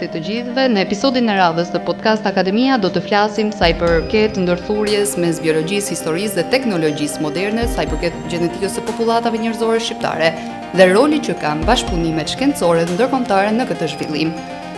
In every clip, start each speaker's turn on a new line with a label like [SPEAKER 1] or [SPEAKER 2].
[SPEAKER 1] mirëmëngjesit të gjithëve. Në episodin e radhës të Podcast Akademia do të flasim sa i përket ndërthurjes mes biologjisë, historisë dhe teknologjisë moderne, sa i përket gjenetikës së popullatave njerëzore shqiptare dhe roli që kanë bashkëpunimet shkencore dhe ndërkombëtare në këtë zhvillim.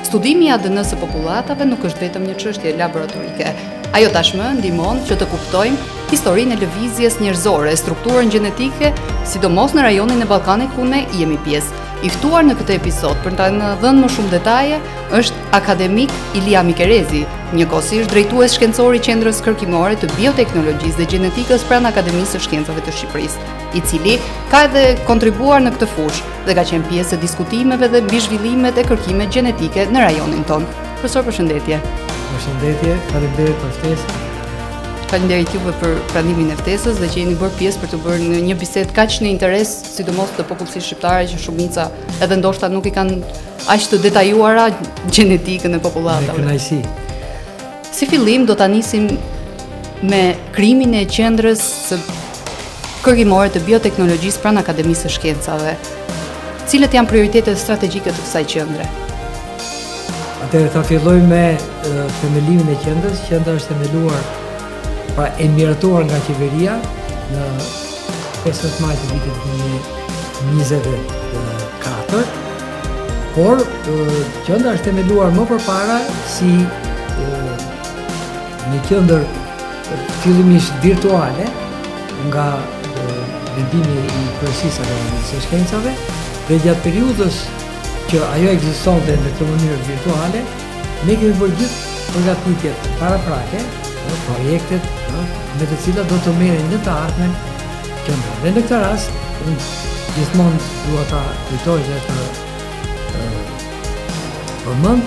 [SPEAKER 1] Studimi i ADN-së së popullatave nuk është vetëm një çështje laboratorike. Ajo tashmë ndihmon që të kuptojmë historinë e lëvizjes njerëzore, strukturën gjenetike, sidomos në rajonin e Ballkanit ku ne jemi pjesë. I ftuar në këtë episod për të na dhënë më shumë detaje është akademik Ilia Mikerezi, njëkohësisht drejtues shkencor i Qendrës Kërkimore të Bioteknologjisë dhe Gjenetikës pranë Akademisë së Shkencave të Shqipërisë, i cili ka edhe kontribuar në këtë fushë dhe ka qenë pjesë e diskutimeve dhe mbi zhvillimet e kërkimeve gjenetike në rajonin tonë. Profesor, përshëndetje.
[SPEAKER 2] Përshëndetje, faleminderit për ftesën.
[SPEAKER 1] Faleminderit juve për pranimin e ftesës dhe që jeni bërë pjesë për të bërë një bisedë kaq në interes, sidomos të popullsisë shqiptare që shumica edhe ndoshta nuk i kanë aq të detajuara gjenetikën e popullatave.
[SPEAKER 2] Me kënaqësi.
[SPEAKER 1] Si fillim do ta nisim me krijimin e Qendrës së Kërkimore të Bioteknologjisë pranë Akademisë së Shkencave. Cilët janë prioritetet strategjike të kësaj qendre?
[SPEAKER 2] Atëherë ta filloj me themelimin e qendrës. Qendra është themeluar e miratuar nga qeveria në 15 maj të vitit 2024, por qendra është themeluar më përpara si një qendër fillimisht virtuale nga vendimi i kryesisë Akademisë së Shkencave dhe gjatë periudhës që ajo ekzistonte në këtë mënyrë virtuale, ne kemi bërë gjithë përgatitjet paraprake, projektet me të cilat do të merren në të ardhmen qendrën. Dhe në këtë rast, gjithmonë dua ta kujtoj dhe të përmend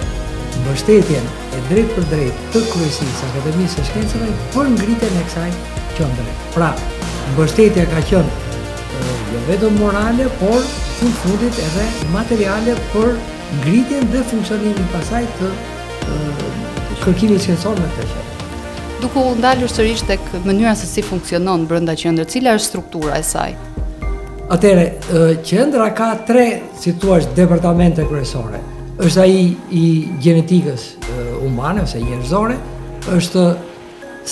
[SPEAKER 2] mbështetjen e drejt për drejt të kryesisë Akademisë së Shkencave për ngritjen e kësaj qendre. Pra, mbështetja ka qenë jo vetëm morale, por fundit edhe materiale për ngritjen dhe funksionimin pasaj të kërkimit shkencor në këtë qendër.
[SPEAKER 1] Duke u ndalur sërish tek mënyra se si funksionon brenda qendrës, cila është struktura e saj?
[SPEAKER 2] Atëherë, qendra ka 3, si thua, departamente kryesore. Është ai i gjenetikës humane ose njerëzore, është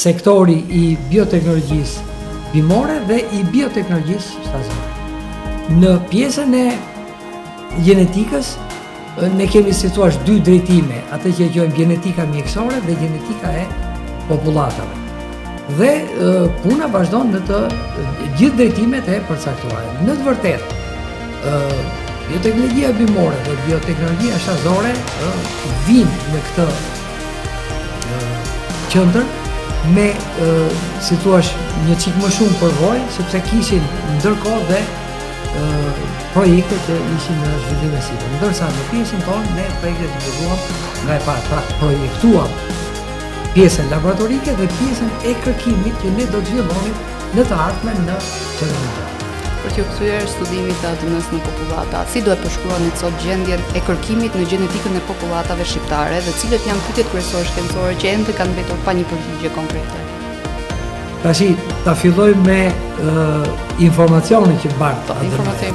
[SPEAKER 2] sektori i bioteknologjisë bimore dhe i bioteknologjisë shtazore. Në pjesën e gjenetikës ne kemi, si thua, 2 drejtime, atë që quajmë gjenetika mjekësore dhe gjenetika e popullatave. Dhe puna vazhdon në të gjithë drejtimet e përcaktuara. Në të vërtetë, bioteknologjia bimore dhe bioteknologjia shtazore vinë në këtë qendër me, si thua, një çik më shumë përvojë, sepse kishin ndërkohë dhe projekte që ishin në zhvillim e sipër. Ndërsa në pjesën tonë ne projektet zhvilluam nga e parë, pra projektuam pjesën laboratorike dhe pjesën e kërkimit që ne do të zhvillohim në të ardhmen në qendrën tonë.
[SPEAKER 1] Për të kthyer studimit të ADN-së në popullata, si do e përshkruani sot gjendjen e kërkimit në gjenetikën e popullatave shqiptare dhe cilët janë pyetjet kryesore shkencore që ende kanë mbetur pa një përgjigje konkrete?
[SPEAKER 2] Tashi, ta filloj me informacionin që bart ADN.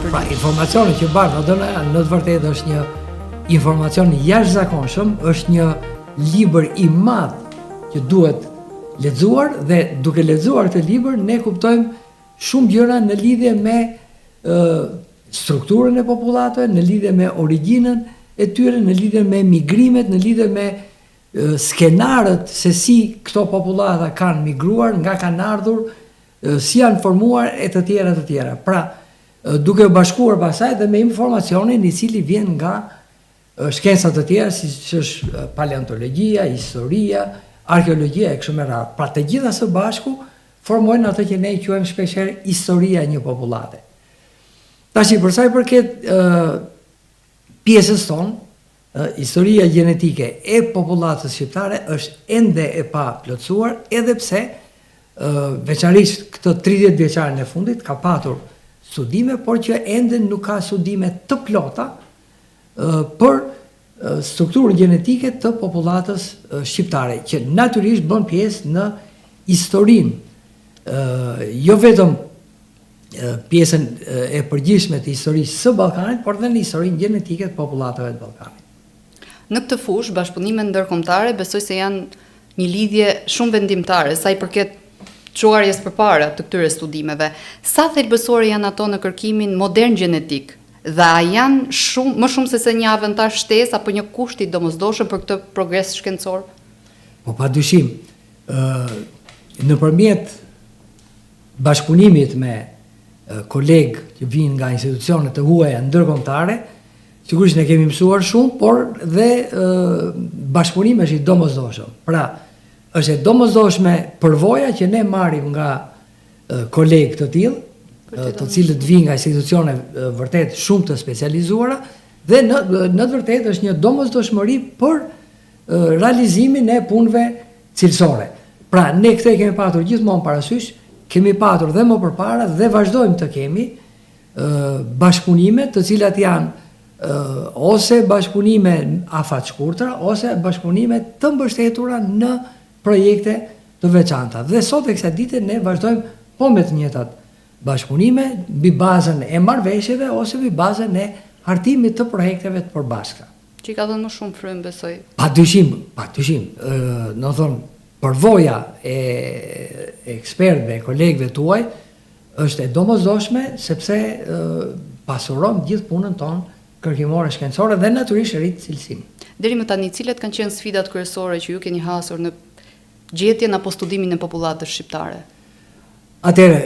[SPEAKER 2] Pra, informacioni që bart ADN në të vërtetë është një informacion jashtëzakonshëm, është një libër i madh që duhet lexuar dhe duke lexuar këtë libër ne kuptojmë shumë gjëra në lidhje me strukturën e popullatave, në lidhje me origjinën e tyre, në lidhje me migrimet, në lidhje me skenarët se si këto popullata kanë migruar, nga kanë ardhur, si janë formuar e të tjera. Pra, duke u bashkuar pasaj dhe me informacionin i cili vjen nga shkencat të tjera, si që është paleontologjia, historia, arkeologjia e kështu me radhë. Pra, të gjitha së bashku formojnë atë që ne quajmë shpeshherë historia e një popullate. Tashi, për sa i përket pjesës tonë, historia gjenetike e popullatës shqiptare është ende e pa plotësuar, edhe pse veçanërisht këtë 30 vjeçarin e fundit ka patur studime, por që ende nuk ka studime të plota për strukturën gjenetike të popullatës shqiptare, që natyrisht bën pjesë në historinë, jo vetëm pjesën e përgjithshme të historisë së Ballkanit, por dhe në historinë gjenetike të popullatave të Ballkanit.
[SPEAKER 1] Në këtë fushë, bashkëpunimet ndërkombëtare besoj se janë një lidhje shumë vendimtare sa I përket çuarjes përpara të këtyre studimeve. Sa thelbësore janë ato në kërkimin modern gjenetik? Dhe a janë më shumë se një avantazh shtesë apo një kusht I domosdoshëm për këtë progres shkencor?
[SPEAKER 2] Po padyshim, nëpërmjet bashkëpunimit me kolegë që vinë nga institucionet të huaja ndërkombëtare, sigurisht ne kemi mësuar shumë, por dhe bashkëpunimi është I domosdoshëm. Pra, është e domosdoshme përvoja që ne marrim nga kolegë të tillë, të cilët vinë nga institucione vërtet shumë të specializuara, dhe në të vërtetë është një domosdoshmëri për realizimin e punëve cilësore. Pra, ne këtë kemi patur gjithmonë parasysh, kemi patur dhe më përpara dhe vazhdojmë të kemi bashkëpunime të cilat janë ose bashkëpunime afatshkurtra, ose bashkëpunime të mbështetura në projekte të veçanta. Dhe sot e kësaj dite ne vazhdojmë po me të njëjtat bashkëpunime mbi bazën e marrëveshjeve ose mbi bazën e hartimit të projekteve të përbashkëta.
[SPEAKER 1] Që I ka dhënë më shumë frymë, besoj.
[SPEAKER 2] Padyshim. Do të thonë, përvoja e ekspertëve, e kolegëve tuaj është e domosdoshme sepse pasuron gjithë punën tonë kërkimore shkencore dhe natyrisht rrit cilësinë.
[SPEAKER 1] Deri më tani, cilat kanë qenë sfidat kryesore që ju keni hasur në gjetjen apo studimin e popullatës shqiptare?
[SPEAKER 2] Atëherë,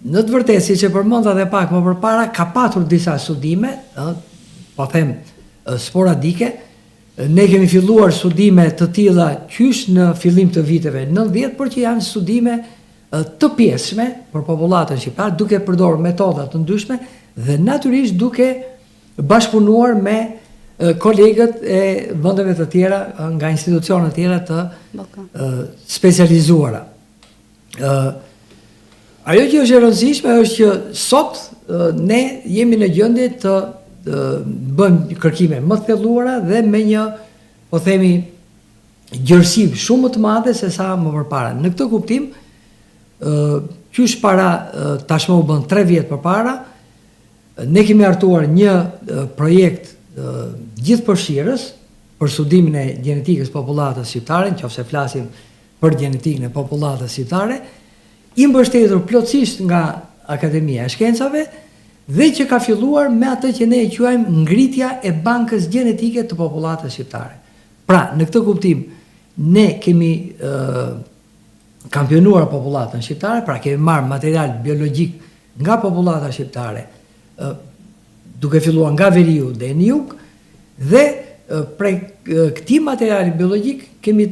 [SPEAKER 2] në të vërtetë, siç e përmenda edhe pak më përpara, ka patur disa studime, po them sporadike. Ne kemi filluar studime të tilla qysh në fillim të viteve 90, por që janë studime të pjesshme për popullatën shqiptare, duke përdorur metoda të ndryshme dhe natyrisht duke bashkëpunuar me kolegët e vendeve të tjera nga institucione të tjera të specializuara. Ajo që është e rëndësishme është që sot ne jemi në gjendje të bëjmë kërkime më të thelluara dhe me një, po themi, gjërësi shumë më të madhe se sa më përpara. Në këtë kuptim, qysh para tashmë u bën 3 vjet përpara, ne kemi hartuar një projekt gjithëpërfshirës për studimin e gjenetikës popullatës shqiptare, nëse flasim për gjenetikën e popullatës shqiptare, I mbështetur plotësisht nga Akademia e Shkencave dhe që ka filluar me atë që ne e quajmë ngritja e bankës gjenetike të popullatës shqiptare. Pra, në këtë kuptim, ne kemi kampionuar popullatën shqiptare, pra kemi marrë material biologjik nga popullata shqiptare, duke filluar nga veriu dhe në jug, dhe prej këtij materiali biologjik kemi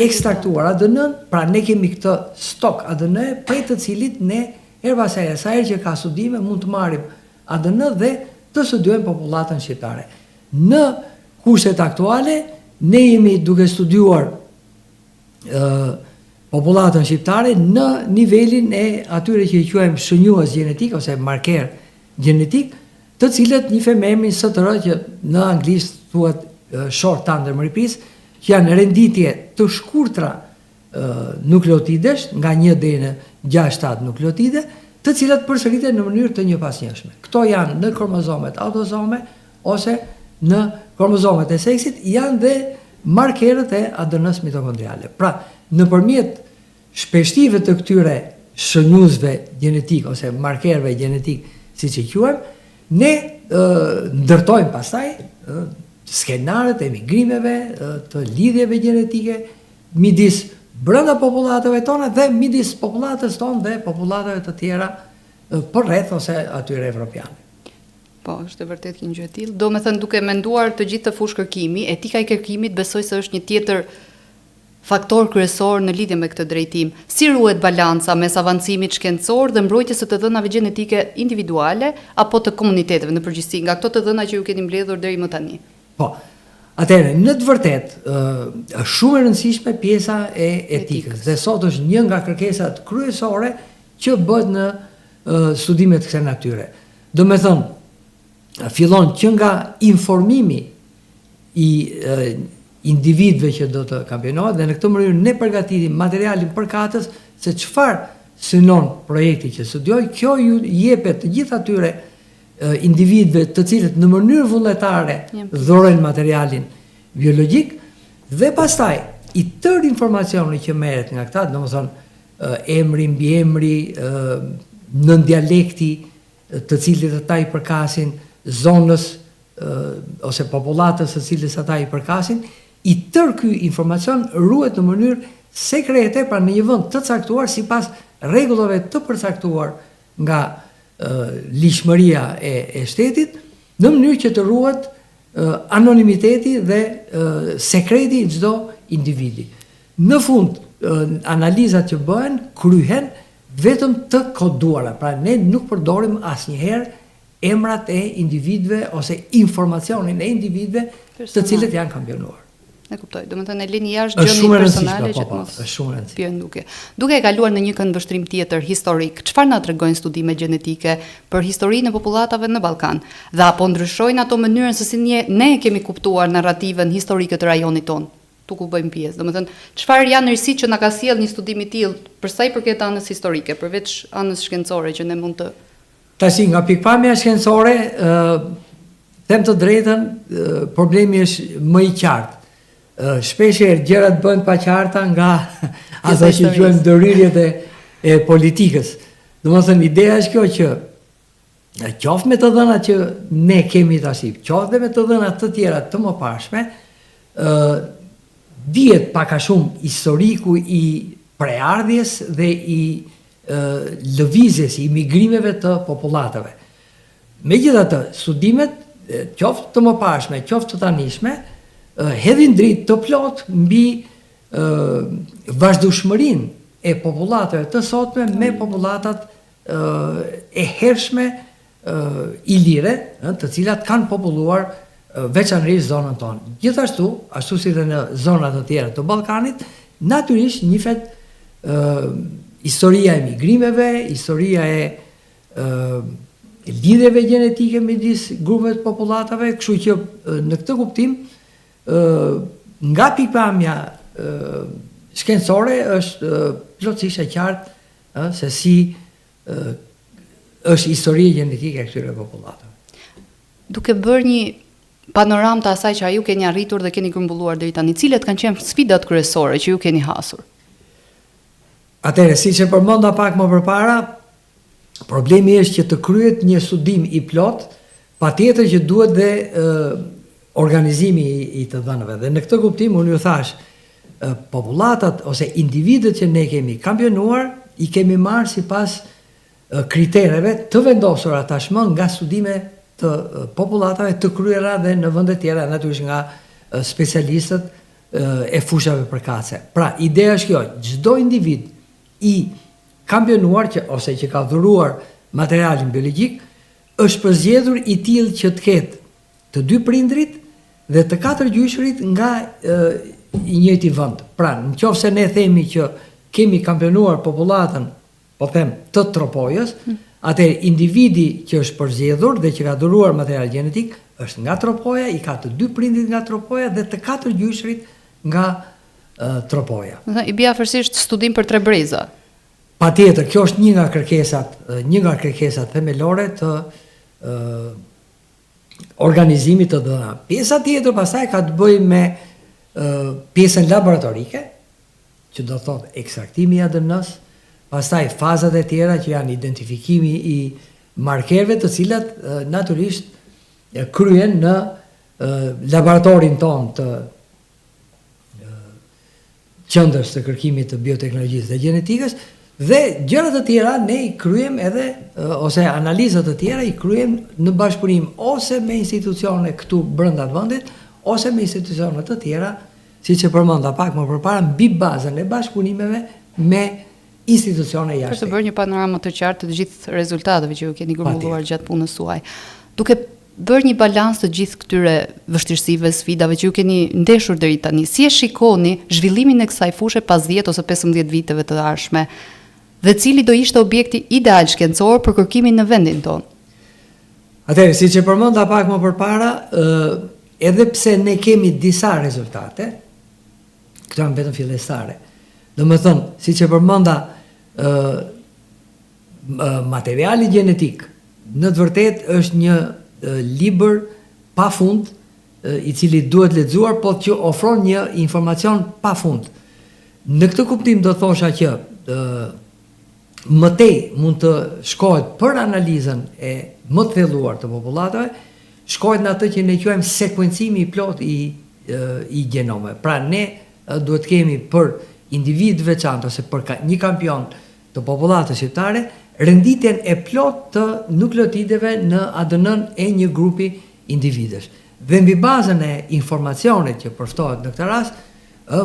[SPEAKER 2] ekstraktuar ADN-n, pra ne kemi këtë stok ADN prej të cilit ne herpas herë sa herë që ka studime mund të marrim ADN dhe të studiojmë popullatën shqiptare. Në kushtet aktuale ne jemi duke studiuar popullatën shqiptare në nivelin e atyre që I quajmë shënjues gjenetik ose marker gjenetik, të cilët njihen me emrin STR, që në anglisht thuhet short tandem repeats, që janë renditje të shkurtra nukleotidesh, nga 1 deri në 6-7 nukleotide, të cilat përsëriten në mënyrë të njëpasnjëshme. Këto janë në kromozomet autosome ose në kromozomet e seksit, janë dhe markerët e ADN-s mitokondriale. Pra, nëpërmjet shpeshtive të këtyre shënjuesve gjenetik ose markerëve gjenetik, siç I quajmë, ne ndërtojmë pastaj skenarët e migrimeve, të lidhjeve gjenetike midis brenda popullatave tona dhe midis popullatës tonë dhe popullatave të tjera përreth ose atyre evropiane.
[SPEAKER 1] Po, është vërtet një gjë e tillë. Do me thënë, duke menduar të gjithë të fushë kërkimi, etika e kërkimit besoj se është një tjetër faktor kryesor në lidhje me këtë drejtim. Si ruhet balanca mes avancimit shkencor dhe mbrojtjes së të dhënave gjenetike individuale apo të komuniteteve në përgjithësi, nga këto të dhëna që ju keni mbledhur deri më tani?
[SPEAKER 2] Po, atëherë, në të vërtet, është shumë e rëndësishme pjesa e etikës, dhe sot është një nga kërkesat kryesore që bëhet në studimet kësaj natyre. Do me thënë, fillon që nga informimi I individëve që do të kampionohet, dhe në këtë mënyrë ne përgatitim materialin përkatës se çfarë synon projekti që studioj, kjo ju jepet të gjithë atyre individëve të cilët në mënyrë vullnetare dhurojnë materialin biologjik, dhe pastaj i tërë informacioni që merret nga këta, domethënë emri, mbiemri, nën dialekti të cilit ata i përkasin, zonës ose popullatës së cilës ata i përkasin, i tërë ky informacion ruhet në mënyrë sekrete, pra në një vend të caktuar sipas rregullave të përcaktuar nga ligjshmëria e shtetit, në mënyrë që të ruhet anonimiteti dhe sekreti i çdo individi. Në fund, analizat që bëhen kryhen vetëm të koduara, pra ne nuk përdorim asnjëherë emrat e individëve ose informacionin e individëve të cilët janë kampionuar.
[SPEAKER 1] E kuptoj. Domethënë e lini jashtë gjëmi personale që të mos
[SPEAKER 2] është shumë e rëndësishme.
[SPEAKER 1] Pjen duke. Duke e kaluar në një këndvështrim tjetër historik, çfarë na tregojnë studimet gjenetike për historinë e popullatave në Ballkan? Dhe apo ndryshojnë ato mënyrën se si ne kemi kuptuar narrativën historike të rajonit tonë? Tu ku bëjmë pjesë. Domethënë, çfarë janë rëndësitë që na ka sjell një studim i tillë për sa i përket anës historike, përveç anës shkencore që ne mund të
[SPEAKER 2] Tash nga pikpamja shkencore, them të drejtën, problemi është më i qartë. Shpeshherë gjërat bëhen pa qarta nga ato që quajmë ndërhyrjet e politikës. Domethënë ideja është kjo që qoftë me të dhënat që ne kemi tash, qoftë dhe me të dhënat të tjera të mëparshme, dihet pak a shumë historiku i preardhjes dhe i lëvizjes, i migrimeve të popullatave. Megjithatë, studimet, qoftë të mëparshme, qoftë të tanishme, hedhin dritë të plot mbi vazhdueshmërinë e popullatave të sotme me populatat e hershme ilire, të cilat kanë populluar veçanërisht zonën tonë. Gjithashtu, ashtu si dhe në zonat të tjera të Ballkanit, natyrisht njihet historia e migrimeve, historia e lidhjeve gjenetike midis grupeve të popullatave, kështu që në këtë kuptim nga pikpamja shkencore është plotësisht e qartë se si është historia gjenetike e këtyre popullatave.
[SPEAKER 1] Duke bërë një panoramë të asaj që ju keni arritur dhe keni grumbulluar deri tani, cilat kanë qenë sfidat kryesore që ju keni hasur?
[SPEAKER 2] Atëherë, siç e përmenda pak më përpara, problemi është që të kryhet një studim i plot, patjetër që duhet dhe organizimi i të dhënave. Dhe në këtë kuptim unë ju thash, populatat ose individët që ne kemi kampionuar, i kemi marrë sipas kritereve të vendosura tashmë nga studime të popullatave të kryera dhe në vende tjera, natyrisht nga specialistët e fushave përkatëse. Pra, ideja është kjo, çdo individ i kampionuar ose që ka dhuruar materialin biologjik është përzgjedhur i tillë që të ketë të dy prindrit dhe të katër gjyshrit nga i njëjti vend. Pra, nëse ne themi që kemi kampionuar popullatën, po them, të Tropojës, atëherë individi që është përzgjedhur dhe që ka dhuruar material gjenetik është nga Tropoja, i ka të dy prindrit nga Tropoja dhe të katër gjyshrit nga Tropoja.
[SPEAKER 1] I bie afërsisht studim për tre breza.
[SPEAKER 2] Patjetër, kjo është një nga kërkesat themelore të organizimit të dhëna. Pjesa tjetër pastaj ka të bëjë me pjesën laboratorike, që do thotë ekstraktimi i ADN-s, pastaj fazat e tjera që janë identifikimi i markerëve, të cilat natyrisht kryen në laboratorin ton të qendrës të kërkimit të bioteknologjisë dhe gjenetikës, dhe gjërat të tjera ne i kryem edhe, ose analizat të tjera i kryem në bashkëpunim ose me institucione këtu brenda vendit, ose me institucione të tjera, siç e përmenda pak më përpara, mbi bazën e bashkëpunimeve me institucione jashtë.
[SPEAKER 1] Për të bërë një panoramë të qartë të gjithë rezultateve që ju keni grumbulluar gjatë punës suaj. Duke bërë një balans të gjithë këtyre vështirësive, sfidave që ju keni ndeshur deri tani, si e shikoni zhvillimin e kësaj fushe pas 10 ose 15 viteve të ardhshme? Dhe cili do ishte objekti ideal shkencor për kërkimin në vendin tonë?
[SPEAKER 2] Atëherë, siç e përmenda pak më përpara, edhe pse ne kemi disa rezultate, këto janë vetëm fillestare. Domethënë, siç e përmenda, materiali gjenetik në të vërtetë është një libër pafund i cili duhet lexuar, po që ofron një informacion pafund. Në këtë kuptim do thosha që mëtej mund të shkohet për analizën e më të thelluar të popullatave, shkohet në atë që ne quajmë sekuencimi i plot i gjenome. Pra ne duhet kemi për individ veçantë ose për një kampion të popullatës shqiptare renditjen e plot të nukleotideve në ADN-n e një grupi individesh. Dhe mbi bazën e informacionit që përftohet në këtë rast,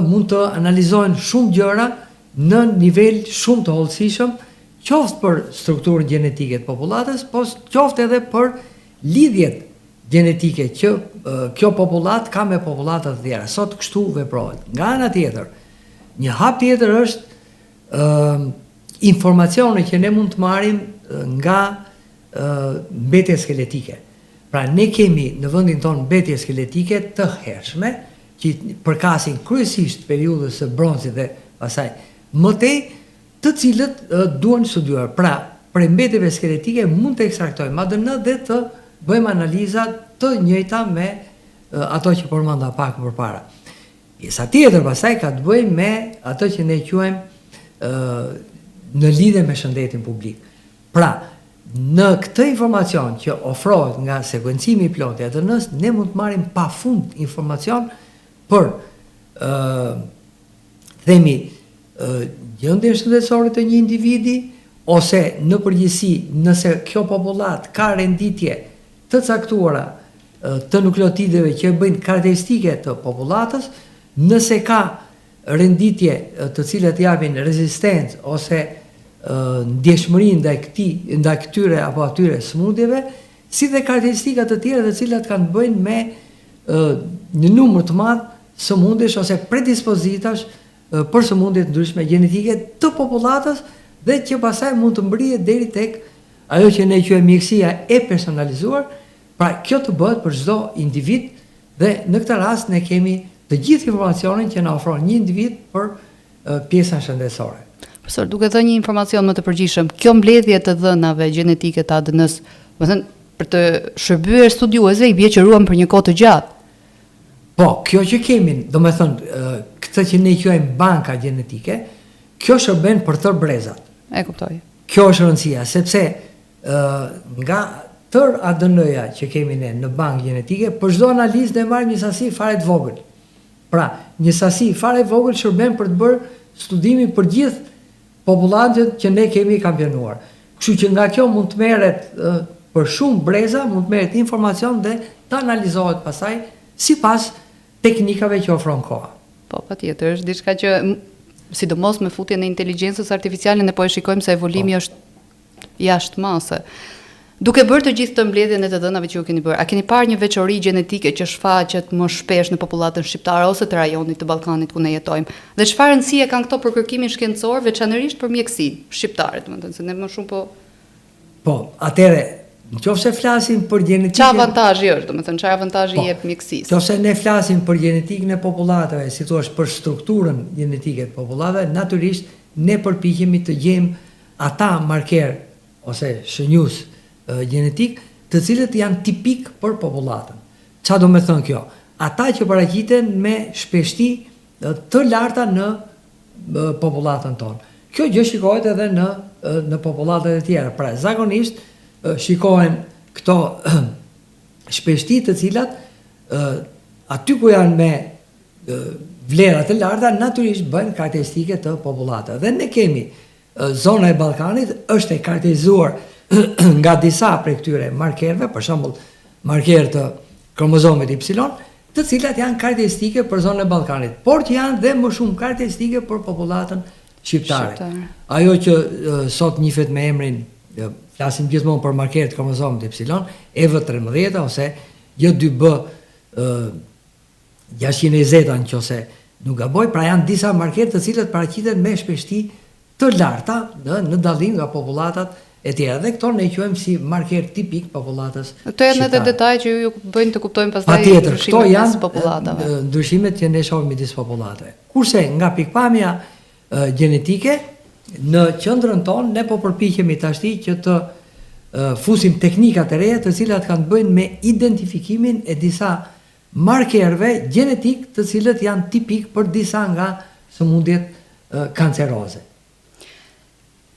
[SPEAKER 2] mund të analizohen shumë gjëra në nivel shumë të hollësishëm, qoftë për strukturën gjenetike të popullatës, po qoftë edhe për lidhjet gjenetike që kjo popullat ka me popullatët të tjera. Sot kështu veprohet. Nga ana tjetër, një hap tjetër është informacione që ne mund të marrim nga mbetje skeletike. Pra ne kemi në vendin tonë mbetje skeletike të hershme që përkasin kryesisht periudhës së bronzit dhe pastaj mëtej, të cilët duhen studiuar. Pra, për mbetjeve skeletike mund të ekstraktojmë ADN dhe të bëjmë analiza të njëjta me ato që përmenda pak përpara. Pjesa tjetër pastaj ka të bëjë me ato që ne quajmë në lidhje me shëndetin publik. Pra, në këtë informacion që ofrohet nga sekuencimi i plotë i ADN-s, ne mund të marrim pafund informacion për themi gjendjen shëndetësore të një individi, ose në përgjithësi nëse kjo popullat ka renditje të caktuara të nukleotideve që bëjnë karakteristike të popullatës, nëse ka renditje të cilat japin rezistencë ose ndjeshmëri ndaj këtyre apo atyre sëmundjeve, si dhe karakteristika të tjera të cilat kanë bëjnë me një numër të madh sëmundjesh ose predispozitash për sëmundje të ndryshme gjenetike të popullatës dhe që pastaj mund të mbërrihet deri tek ajo që ne quajmë mjekësia e personalizuar. Pra kjo të bëhet për çdo individ dhe në këtë rast ne kemi të gjithë informacionin që na ofron një individ për pjesën shëndetësore.
[SPEAKER 1] Profesor, duke dhënë një informacion më të përgjithshëm, kjo mbledhje të dhënave gjenetike të ADN-s, do të thënë për të shërbyer studiuesve i bie që ruan për një kohë të gjatë.
[SPEAKER 2] Po, kjo që kemi, do me thënë, këtë që ne quajmë banka gjenetike, kjo shërben për tërë brezat.
[SPEAKER 1] E kuptoj.
[SPEAKER 2] Kjo është rëndësia, sepse nga tërë ADN-ja që kemi ne në bankë gjenetike, për çdo analizë ne marrim një sasi fare të vogël. Pra, një sasi fare të vogël shërben për të bërë studimin për gjithë popullatët që ne kemi kampionuar. Kështu që nga kjo mund të merret për shumë breza, mund të merret informacion dhe të analizohet pastaj sipas teknikave që ofron koha.
[SPEAKER 1] Po, patjetër, është diçka që sidomos me futjen e inteligjencës artificiale ne po e shikojmë se evolimi është jashtë mase. Duke bërë të gjithë të mbledhjen e të dhënave që ju keni bërë, a keni parë një veçori gjenetike që shfaqet më shpesh në popullatën shqiptare ose të rajonit të Ballkanit ku ne jetojmë? Dhe çfarë rëndësie kanë këto për kërkimin shkencor, veçanërisht për mjekësinë shqiptare, domethënë se ne më shumë
[SPEAKER 2] Po, atëre, nëse flasim për gjenetikën,
[SPEAKER 1] çfarë avantazhi është, domethënë çfarë avantazhi jep mjekësisë?
[SPEAKER 2] Nëse ne flasim për gjenetikën e popullatave, si thua për strukturën gjenetike të popullatave, natyrisht ne përpiqemi të gjejmë ata marker ose shënjues gjenetik të cilët janë tipik për popullatën. Çfarë do me thënë kjo? Ata që paraqiten me shpeshti të larta në popullatën tonë. Kjo gjë shikohet edhe në popullatët e tjera. Pra, zakonisht shikohen këto shpeshti të cilat aty ku janë me vlera të larta, natyrisht bëjnë karakteristike të popullatës. Dhe ne kemi zona e Ballkanit është e karakterizuar nga disa prej këtyre markerëve, për shembull markerë të kromozomit Y, të cilat janë karakteristike për zonën e Ballkanit, por që janë dhe më shumë karakteristike për popullatën shqiptare. Ajo që sot njihet me emrin, flasim gjithmonë për markerë të kromozomit Y, EV13 ose J2B 620 nëse nuk gaboj, pra janë disa markerë të cilët paraqiten me shpeshti të larta në dallim nga popullatat e tjera, dhe këto ne quajmë si marker tipik popullatës shqiptare.
[SPEAKER 1] Këto janë edhe detaj që ju bëjnë të kuptojmë pastaj
[SPEAKER 2] ndryshimet midis popullatave. Ndryshimet që ne shohim midis popullatave. Kurse nga pikpamja gjenetike, në qendrën tonë ne po përpiqemi tashti që të fusim teknikat e reja të cilat kanë të bëjnë me identifikimin e disa markerëve gjenetik të cilët janë tipik për disa nga sëmundjet kanceroze.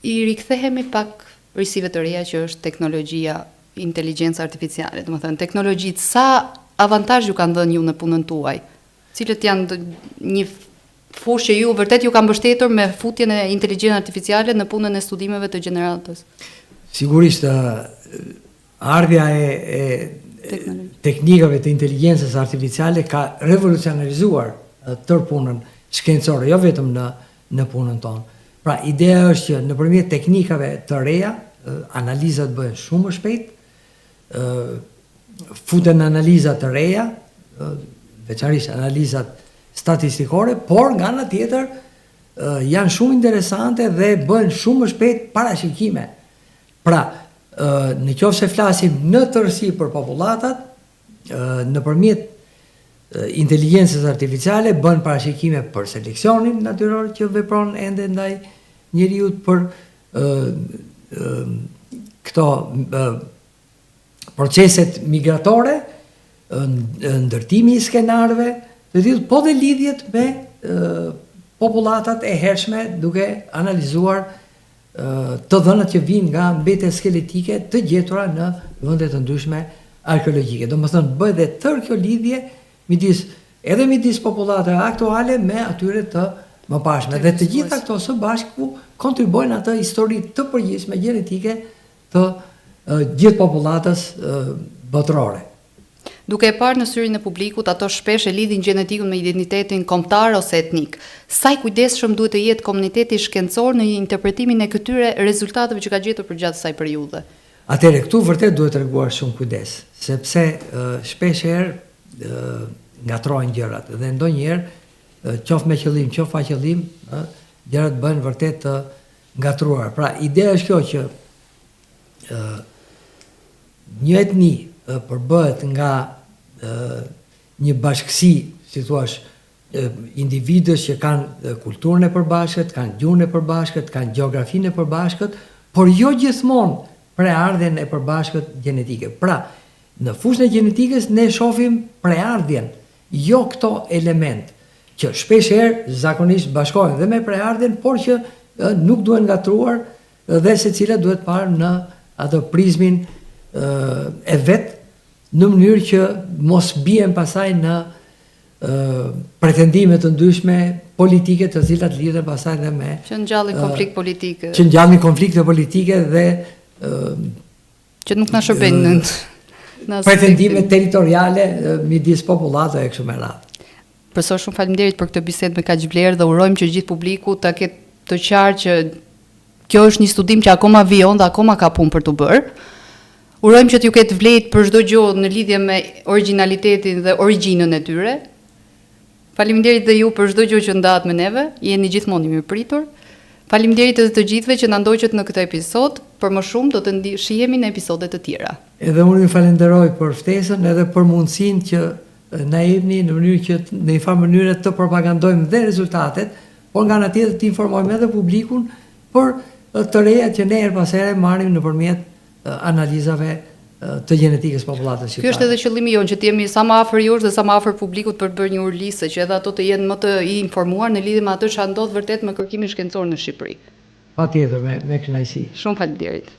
[SPEAKER 1] I rikthehemi pak risive të reja që është teknologjia, inteligjenca artificiale, domethënë teknologjitë sa avantazh ju kanë dhënë ju në punën tuaj? Cilët janë një fushë që ju vërtet ju ka mbështetur me futjen e inteligjencës artificiale në punën e studimeve të gjeneratës?
[SPEAKER 2] Sigurisht, ardhja e teknikave të inteligjencës artificiale ka revolucionarizuar tërë punën shkencore, jo vetëm në punën tonë. Pra, ideja është që nëpërmjet teknikave të reja, analizat bëhen shumë më shpejt, futen analizat të reja, veçanërisht analizat statistikore, por nga ana tjetër janë shumë interesante dhe bëhen shumë më shpejt parashikime. Pra, në qoftë se flasim në tërësi për populatat, nëpërmjet inteligjencës artificiale bën parashikime për seleksionin natyror që vepron ende ndaj njeriut, për këto proceset migratore, ndërtimi i skenarëve, po dhe lidhjet me populatat e hershme, duke analizuar të dhënat që vinë nga mbetjet skeletike të gjetura në vende të ndryshme arkeologjike. Domethënë bëhet dhe tërë kjo lidhje midis popullatave aktuale me atyre të mëparshme. Dhe të gjitha këto së bashku kontribuojnë atë histori të përgjithshme gjenetike të gjithë popullatës botërore.
[SPEAKER 1] Duke e parë në syrin e publikut, ato shpesh e lidhin gjenetikun me identitetin kombëtar ose etnik. Sa i kujdesshëm duhet të jetë komuniteti shkencor në interpretimin e këtyre rezultateve që ka gjetur përgjatë kësaj periudhe?
[SPEAKER 2] Atëherë, këtu vërtet duhet treguar shumë kujdes, sepse shpesh herë ngatrojnë gjërat dhe ndonjëherë qoftë me qëllim, qoftë pa qëllim, gjërat bëhen vërtet të ngatruar. Pra, ideja është kjo që një etni përbëhet nga një bashkësi, si thua, individës që kanë kulturën e përbashkët, kanë gjuhën e përbashkët, kanë gjeografinë e përbashkët, por jo gjithmonë preardhjen e përbashkët gjenetike. Pra, në fushën e gjenetikës ne shohim preardhjen, jo këto element, që shpesh herë zakonisht bashkohen dhe me preardhjen, por që nuk duhen ngatruar dhe secila duhet parë në atë prizmin e vet, në mënyrë që mos bien pasaj në pretendime të ndryshme politike të cilat lidhen pasaj dhe me
[SPEAKER 1] që ngjallin konflikt politike.
[SPEAKER 2] Që ngjallin konflikte politike dhe
[SPEAKER 1] që nuk na shërbejnë në
[SPEAKER 2] pretendime territoriale midis popullatave e kështu me radhë.
[SPEAKER 1] Profesor, shumë faleminderit për këtë bisedë me kaq vlerë dhe urojmë që gjithë publiku ta ketë të qartë që kjo është një studim që akoma vijon dhe akoma ka punë për të bërë. Urojmë që t'ju ketë vlejt për çdo gjë në lidhje me origjinalitetin dhe origjinën e tyre. Faleminderit dhe ju për çdo gjë që ndahet me neve, jeni gjithmonë i mirëpritur. Faleminderit edhe të gjithëve që na ndoqët në këtë episod, për më shumë do të shihemi në episode të tjera.
[SPEAKER 2] Edhe unë ju falenderoj për ftesën edhe për mundësinë që na jepni në mënyrë që në një farë mënyrë të propagandojmë dhe rezultatet, por nga ana tjetër të informojmë edhe publikun për të reja që ne her pas here marrim nëpërmjet analizave të gjenetikës popullatës shqiptare.
[SPEAKER 1] Ky është edhe qëllimi jonë, që të jemi sa më afër jush dhe sa më afër publikut për të bërë një urlisë që edhe ato të jenë më të informuar në lidhje me atë që ndodh vërtet me kërkimin shkencor në Shqipëri.
[SPEAKER 2] Patjetër, me kënaqësi.
[SPEAKER 1] Shumë faleminderit.